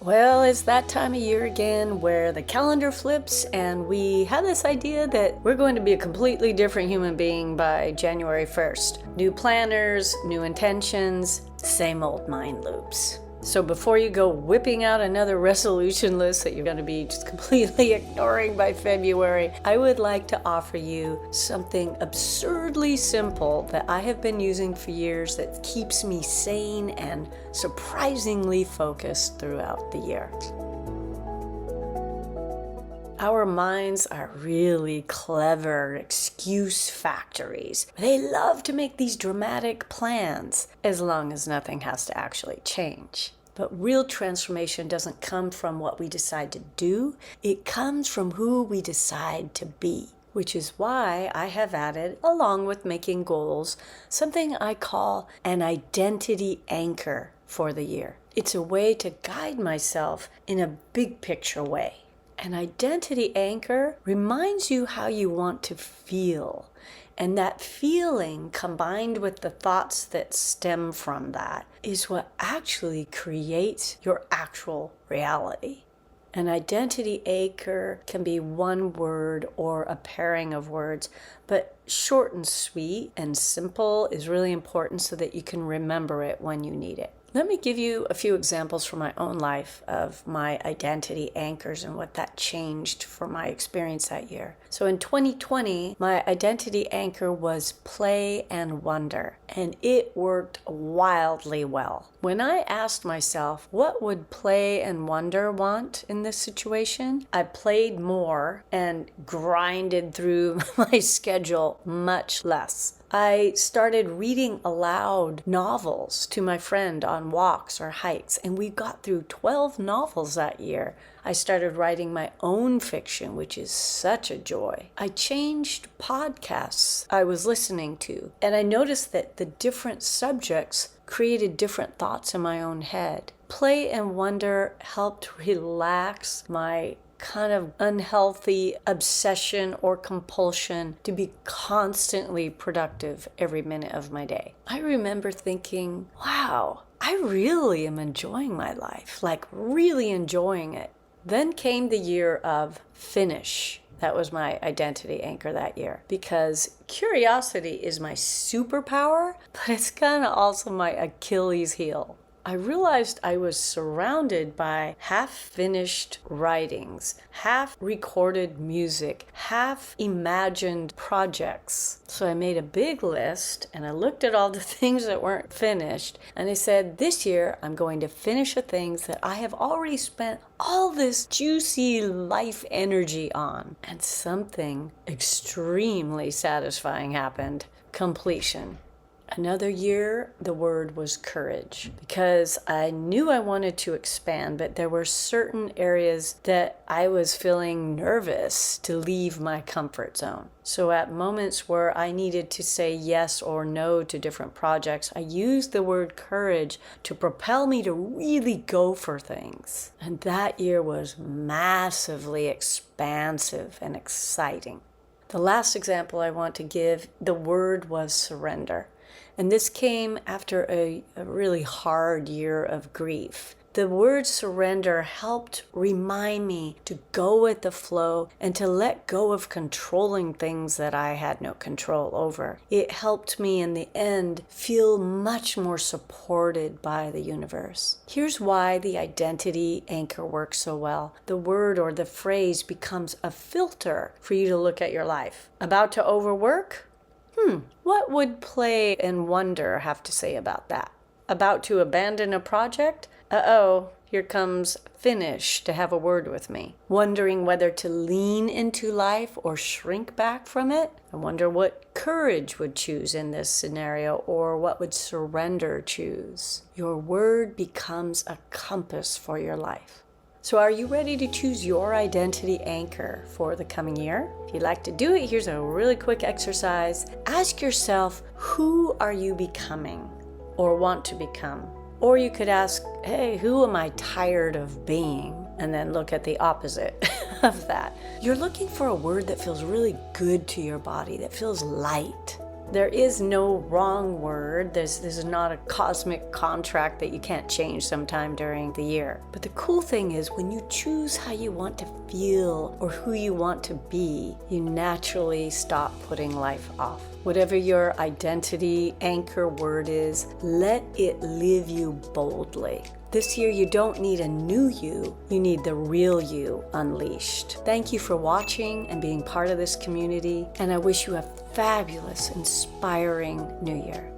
Well, it's that time of year again where the calendar flips and we have this idea that we're going to be a completely different human being by January 1st. New planners, new intentions, same old mind loops. So before you go whipping out another resolution list that you're going to be just completely ignoring by February, I would like to offer you something absurdly simple that I have been using for years that keeps me sane and surprisingly focused throughout the year. Our minds are really clever excuse factories. They love to make these dramatic plans as long as nothing has to actually change. But real transformation doesn't come from what we decide to do. It comes from who we decide to be, which is why I have added, along with making goals, something I call an identity anchor for the year. It's a way to guide myself in a big picture way. An identity anchor reminds you how you want to feel. And that feeling, combined with the thoughts that stem from that, is what actually creates your actual reality. An identity anchor can be one word or a pairing of words, but short and sweet and simple is really important so that you can remember it when you need it. Let me give you a few examples from my own life of my identity anchors and what that changed for my experience that year. So in 2020, my identity anchor was play and wonder, and it worked wildly well. When I asked myself, what would play and wonder want in this situation? I played more and grinded through my schedule much less. I started reading aloud novels to my friend on walks or hikes, and we got through 12 novels that year. I started writing my own fiction, which is such a joy. I changed podcasts I was listening to, and I noticed that the different subjects created different thoughts in my own head. Play and wonder helped relax my kind of unhealthy obsession or compulsion to be constantly productive every minute of my day. I remember thinking, wow, I really am enjoying my life, like really enjoying it. Then came the year of finish. That was my identity anchor that year, because curiosity is my superpower, but it's kind of also my Achilles heel. I realized I was surrounded by half-finished writings, half-recorded music, half-imagined projects. So I made a big list and I looked at all the things that weren't finished, and I said, this year I'm going to finish the things that I have already spent all this juicy life energy on. And something extremely satisfying happened: completion. Another year, the word was courage, because I knew I wanted to expand, but there were certain areas that I was feeling nervous to leave my comfort zone. So at moments where I needed to say yes or no to different projects, I used the word courage to propel me to really go for things. And that year was massively expansive and exciting. The last example I want to give, the word was surrender. And this came after a really hard year of grief. The word surrender helped remind me to go with the flow and to let go of controlling things that I had no control over. It helped me in the end feel much more supported by the universe. Here's why the identity anchor works so well. The word or the phrase becomes a filter for you to look at your life. About to overwork? What would play and wonder have to say about that? About to abandon a project? Here comes finish to have a word with me. Wondering whether to lean into life or shrink back from it? I wonder what courage would choose in this scenario, or what would surrender choose? Your word becomes a compass for your life. So are you ready to choose your identity anchor for the coming year? If you'd like to do it, here's a really quick exercise. Ask yourself, who are you becoming or want to become? Or you could ask, hey, who am I tired of being? And then look at the opposite of that. You're looking for a word that feels really good to your body, that feels light. There is no wrong word. There's not a cosmic contract that you can't change sometime during the year. But the cool thing is when you choose how you want to feel or who you want to be, you naturally stop putting life off. Whatever your identity anchor word is, let it live you boldly. This year, you don't need a new you need the real you unleashed. Thank you for watching and being part of this community, and I wish you a fabulous, inspiring new year.